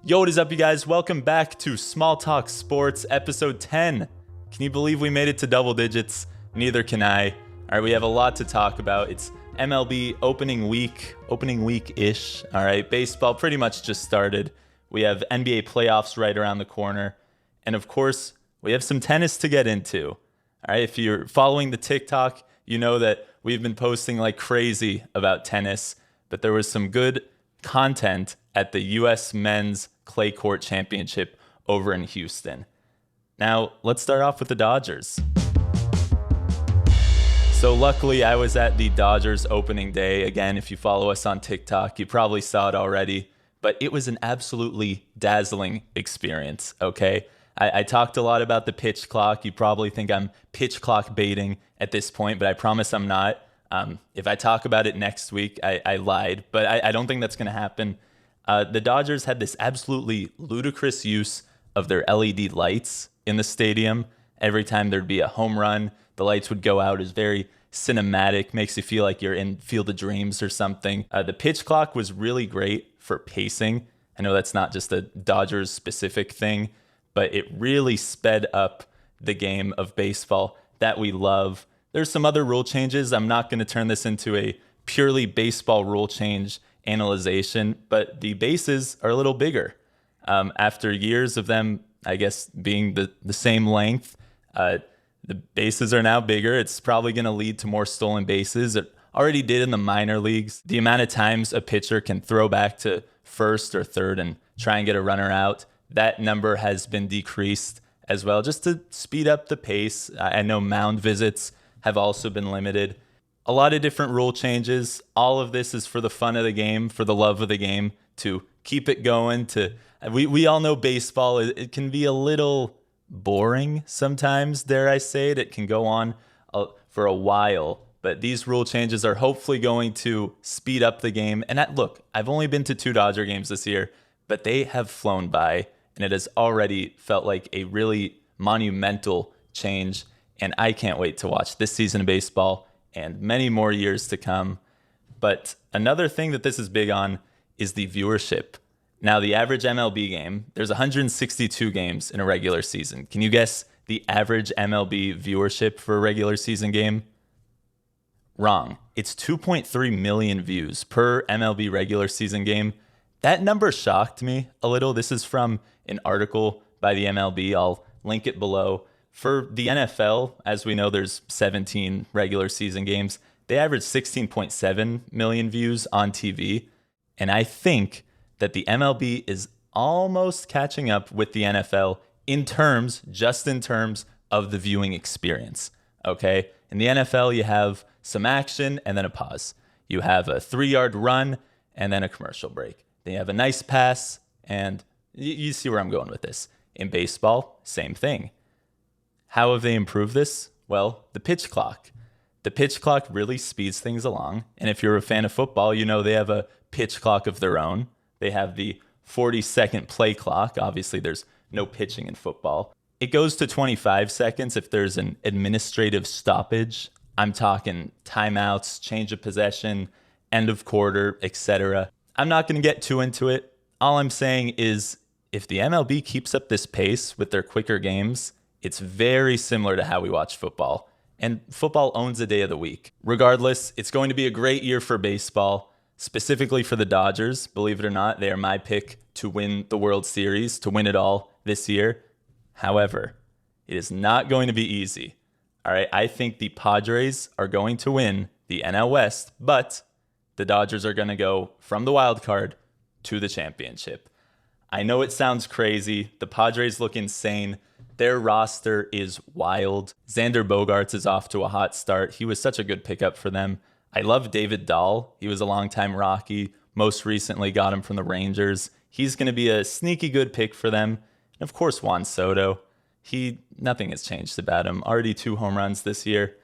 Yo, what is up, you guys? Welcome back to Small Talk Sports, episode 10. Can you believe we made it to double digits? Neither can I. All right, we have a lot to talk about. It's MLB opening week-ish. All right, baseball pretty much just started. We have NBA playoffs right around the corner. And of course, we have some tennis to get into. All right, if you're following the TikTok, you know that we've been posting like crazy about tennis, but there was some good content at the U.S. Men's Clay Court Championship over in Houston. Now, let's start off with the Dodgers. So luckily, I was at the Dodgers opening day. Again, if you follow us on TikTok, you probably saw it already, but it was an absolutely dazzling experience, okay? I talked a lot about the pitch clock. You probably think I'm pitch clock baiting at this point, but I promise I'm not. If I talk about it next week, I lied, but I don't think that's going to happen. The Dodgers had this absolutely ludicrous use of their LED lights in the stadium. Every time there'd be a home run, the lights would go out. It was very cinematic, makes you feel like you're in Field of Dreams or something. The pitch clock was really great for pacing. I know that's not just a Dodgers specific thing, but it really sped up the game of baseball that we love. There's some other rule changes. I'm not going to turn this into a purely baseball rule change analyzation, but the bases are a little bigger. After years of them, I guess, being the same length, the bases are now bigger. It's probably going to lead to more stolen bases. It already did in the minor leagues. The amount of times a pitcher can throw back to first or third and try and get a runner out, that number has been decreased as well, just to speed up the pace. I know mound visits have also been limited. A lot of different rule changes. All of this is for the fun of the game, for the love of the game, to keep it going. We all know baseball, it can be a little boring sometimes, dare I say it. It can go on for a while. But these rule changes are hopefully going to speed up the game. And look, I've only been to 2 Dodger games this year, but they have flown by. And it has already felt like a really monumental change. And I can't wait to watch this season of baseball and many more years to come. But another thing that this is big on is the viewership. Now, the average MLB game, there's 162 games in a regular season. Can you guess the average MLB viewership for a regular season game? Wrong. It's 2.3 million views per MLB regular season game. That number shocked me a little. This is from an article by the MLB. I'll link it below. For the NFL, as we know, there's 17 regular season games. They average 16.7 million views on TV. And I think that the MLB is almost catching up with the NFL just in terms of the viewing experience. Okay? In the NFL, you have some action and then a pause. You have a 3-yard run and then a commercial break. Then you have a nice pass, and you see where I'm going with this. In baseball, same thing. How have they improved this? Well, the pitch clock. The pitch clock really speeds things along. And if you're a fan of football, you know they have a pitch clock of their own. They have the 40-second play clock. Obviously, there's no pitching in football. It goes to 25 seconds if there's an administrative stoppage. I'm talking timeouts, change of possession, end of quarter, etc. I'm not going to get too into it. All I'm saying is if the MLB keeps up this pace with their quicker games, it's very similar to how we watch football. And football owns a day of the week. Regardless, it's going to be a great year for baseball, specifically for the Dodgers. Believe it or not, they are my pick to win the World Series, to win it all this year. However, it is not going to be easy. All right, I think the Padres are going to win the NL West, but the Dodgers are going to go from the wild card to the championship. I know it sounds crazy. The Padres look insane. Their roster is wild. Xander Bogaerts is off to a hot start. He was such a good pickup for them. I love David Dahl. He was a longtime Rocky. Most recently got him from the Rangers. He's going to be a sneaky good pick for them. And of course, Juan Soto. Nothing has changed about him. Already 2 home runs this year.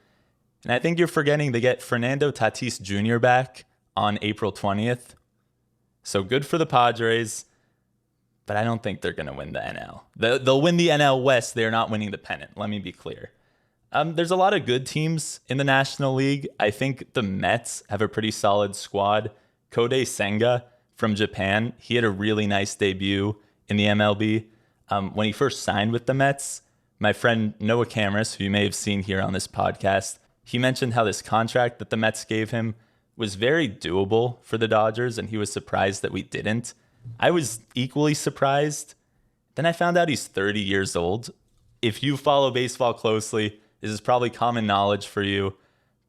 And I think you're forgetting they get Fernando Tatis Jr. back on April 20th. So good for the Padres. But I don't think they're going to win the NL. They'll win the NL West. They're not winning the pennant. Let me be clear. There's a lot of good teams in the National League. I think the Mets have a pretty solid squad. Kodai Senga from Japan, he had a really nice debut in the MLB. When he first signed with the Mets, my friend Noah Cameras, who you may have seen here on this podcast, he mentioned how this contract that the Mets gave him was very doable for the Dodgers, and he was surprised that we didn't. I was equally surprised. Then I found out he's 30 years old. If you follow baseball closely, this is probably common knowledge for you.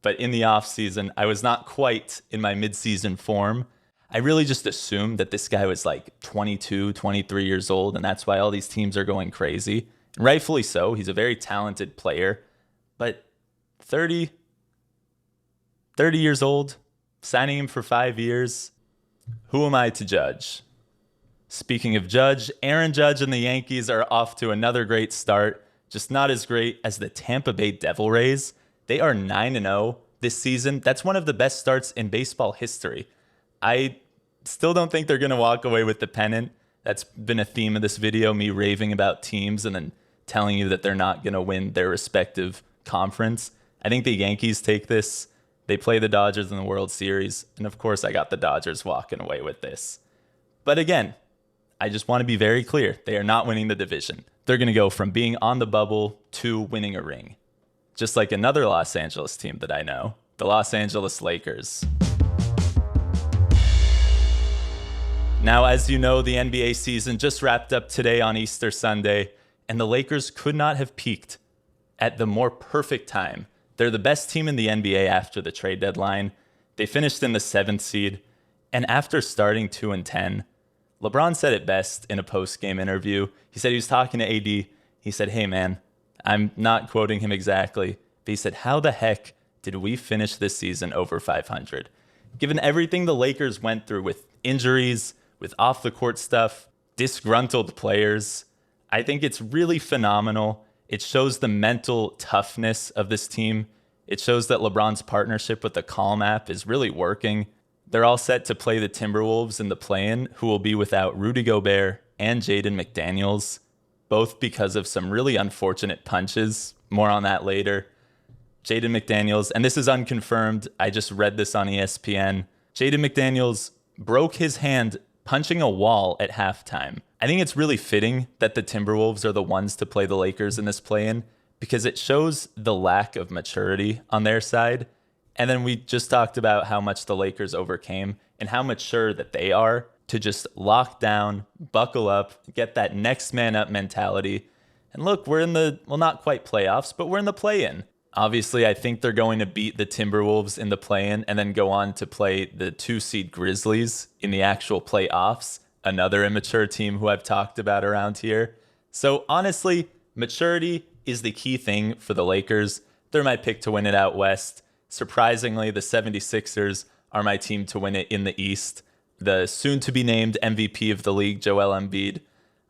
But in the offseason, I was not quite in my midseason form. I really just assumed that this guy was like 22, 23 years old, and that's why all these teams are going crazy. And rightfully so. He's a very talented player. But 30 years old, signing him for 5 years, who am I to judge? Speaking of Judge, Aaron Judge and the Yankees are off to another great start, just not as great as the Tampa Bay Devil Rays. They are 9-0 this season. That's one of the best starts in baseball history. I still don't think they're going to walk away with the pennant. That's been a theme of this video, me raving about teams and then telling you that they're not going to win their respective conference. I think the Yankees take this. They play the Dodgers in the World Series. And of course, I got the Dodgers walking away with this. But again, I just want to be very clear. They are not winning the division. They're going to go from being on the bubble to winning a ring. Just like another Los Angeles team that I know, the Los Angeles Lakers. Now, as you know, the NBA season just wrapped up today on Easter Sunday, and the Lakers could not have peaked at the more perfect time. They're the best team in the NBA after the trade deadline. They finished in the 7th seed, and after starting 2-10, LeBron said it best in a post-game interview. He said he was talking to AD. He said, "Hey, man," I'm not quoting him exactly, but he said, "How the heck did we finish this season over 500? Given everything the Lakers went through with injuries, with off-the-court stuff, disgruntled players, I think it's really phenomenal. It shows the mental toughness of this team. It shows that LeBron's partnership with the Calm app is really working. They're all set to play the Timberwolves in the play-in, who will be without Rudy Gobert and Jaden McDaniels, both because of some really unfortunate punches. More on that later. Jaden McDaniels, and this is unconfirmed, I just read this on ESPN. Jaden McDaniels broke his hand punching a wall at halftime. I think it's really fitting that the Timberwolves are the ones to play the Lakers in this play-in because it shows the lack of maturity on their side. And then we just talked about how much the Lakers overcame and how mature that they are to just lock down, buckle up, get that next man up mentality. And look, we're in the, well, not quite playoffs, but we're in the play-in. Obviously, I think they're going to beat the Timberwolves in the play-in and then go on to play the 2-seed Grizzlies in the actual playoffs, another immature team who I've talked about around here. So honestly, maturity is the key thing for the Lakers. They're my pick to win it out west. Surprisingly, the 76ers are my team to win it in the East. The soon-to-be-named MVP of the league, Joel Embiid,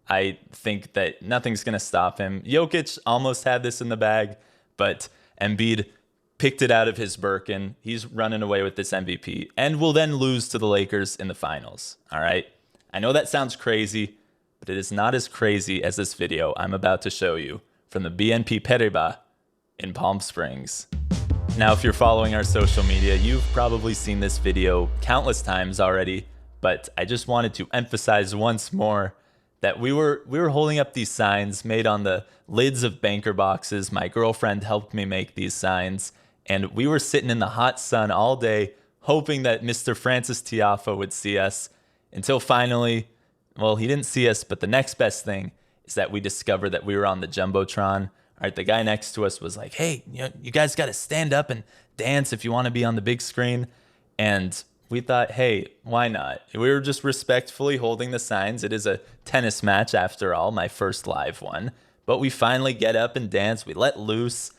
I think that nothing's going to stop him. Jokic almost had this in the bag, but Embiid picked it out of his Birkin. He's running away with this MVP and will then lose to the Lakers in the finals. All right. I know that sounds crazy, but it is not as crazy as this video I'm about to show you from the BNP Paribas in Palm Springs. Now, if you're following our social media, you've probably seen this video countless times already, but I just wanted to emphasize once more that we were holding up these signs made on the lids of banker boxes. My girlfriend helped me make these signs, and we were sitting in the hot sun all day hoping that Mr. Francis Tiafoe would see us until finally, well, he didn't see us, but the next best thing is that we discovered that we were on the Jumbotron. All right, the guy next to us was like, "Hey, you guys got to stand up and dance if you want to be on the big screen." And we thought, hey, why not? We were just respectfully holding the signs. It is a tennis match after all, my first live one. But we finally get up and dance. We let loose.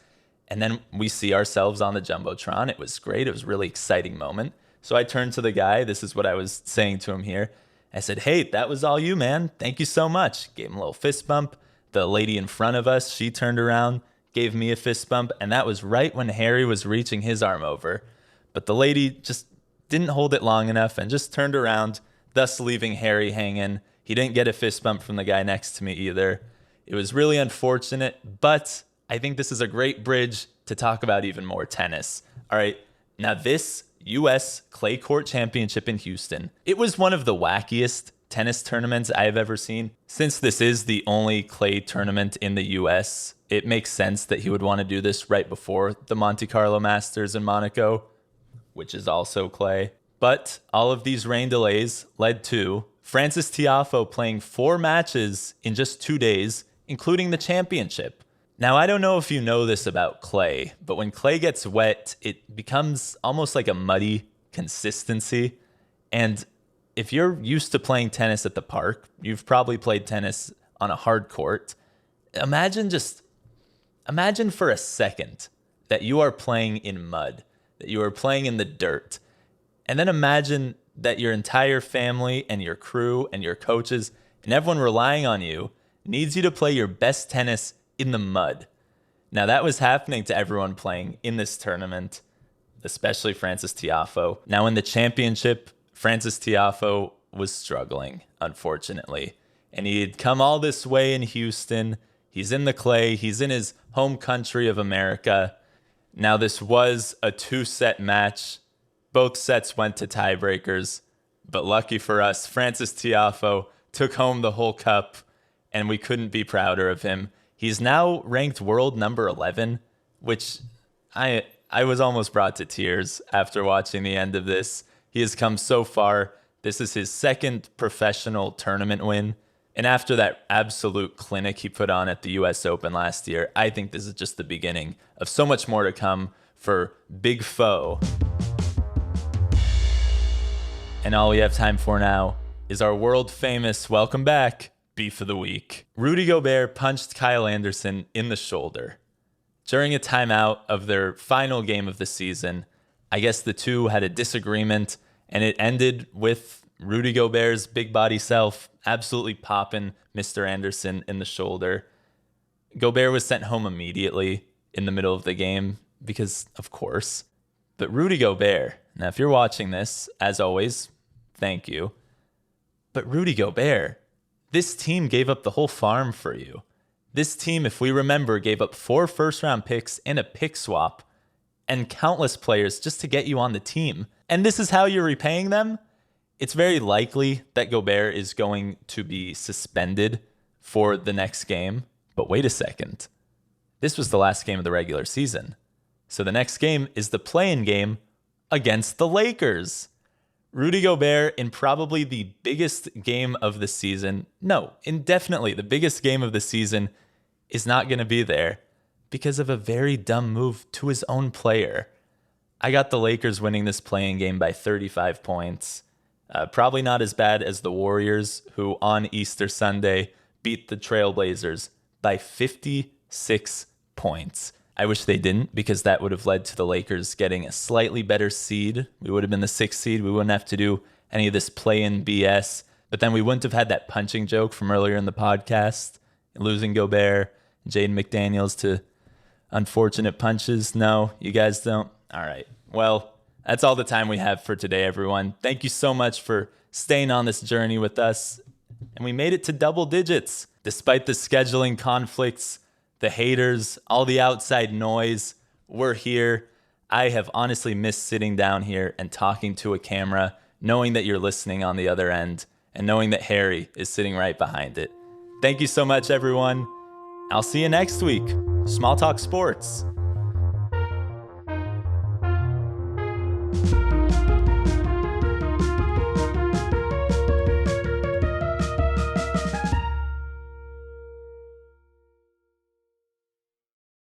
And then we see ourselves on the Jumbotron. It was great. It was a really exciting moment. So I turned to the guy. This is what I was saying to him here. I said, "Hey, that was all you, man. Thank you so much." Gave him a little fist bump. The lady in front of us, she turned around, gave me a fist bump. And that was right when Harry was reaching his arm over. But the lady just didn't hold it long enough and just turned around, thus leaving Harry hanging. He didn't get a fist bump from the guy next to me either. It was really unfortunate, but I think this is a great bridge to talk about even more tennis. All right, now this U.S. Clay Court Championship in Houston, it was one of the wackiest tennis tournaments I have ever seen. Since this is the only clay tournament in the US, it makes sense that he would want to do this right before the Monte Carlo Masters in Monaco, which is also clay. But all of these rain delays led to Frances Tiafoe playing 4 matches in just 2 days, including the championship. Now, I don't know if you know this about clay, but when clay gets wet, it becomes almost like a muddy consistency. And if you're used to playing tennis at the park, you've probably played tennis on a hard court. Imagine for a second that you are playing in mud, that you are playing in the dirt. And then imagine that your entire family and your crew and your coaches and everyone relying on you needs you to play your best tennis in the mud. Now, that was happening to everyone playing in this tournament, especially Frances Tiafoe. Now, in the championship, Frances Tiafoe was struggling, unfortunately. And he had come all this way in Houston. He's in the clay. He's in his home country of America. Now, this was a 2-set match. Both sets went to tiebreakers. But lucky for us, Frances Tiafoe took home the whole cup, and we couldn't be prouder of him. He's now ranked world number 11, which I was almost brought to tears after watching the end of this. He has come so far. This is his 2nd professional tournament win. And after that absolute clinic he put on at the US Open last year, I think this is just the beginning of so much more to come for Big Foe. And all we have time for now is our world famous, welcome back, Beef of the Week. Rudy Gobert punched Kyle Anderson in the shoulder. During a timeout of their final game of the season, I guess the two had a disagreement, and it ended with Rudy Gobert's big body self absolutely popping Mr. Anderson in the shoulder. Gobert was sent home immediately in the middle of the game because, of course. But Rudy Gobert, now if you're watching this, as always, thank you. But Rudy Gobert, this team gave up the whole farm for you. This team, if we remember, gave up 4 first-round picks and a pick swap and countless players just to get you on the team. And this is how you're repaying them? It's very likely that Gobert is going to be suspended for the next game. But wait a second. This was the last game of the regular season. So the next game is the play-in game against the Lakers. Rudy Gobert in probably the biggest game of the season, no, indefinitely the biggest game of the season, is not going to be there because of a very dumb move to his own player. I got the Lakers winning this play-in game by 35 points. Probably not as bad as the Warriors, who on Easter Sunday beat the Trailblazers by 56 points. I wish they didn't, because that would have led to the Lakers getting a slightly better seed. We would have been the 6th seed. We wouldn't have to do any of this play-in BS. But then we wouldn't have had that punching joke from earlier in the podcast, losing Gobert, Jaden McDaniels to unfortunate punches. No, you guys don't? All right. Well, that's all the time we have for today, everyone. Thank you so much for staying on this journey with us. And we made it to double digits. Despite the scheduling conflicts, the haters, all the outside noise, we're here. I have honestly missed sitting down here and talking to a camera, knowing that you're listening on the other end, and knowing that Harry is sitting right behind it. Thank you so much, everyone. I'll see you next week. Small Talk Sports.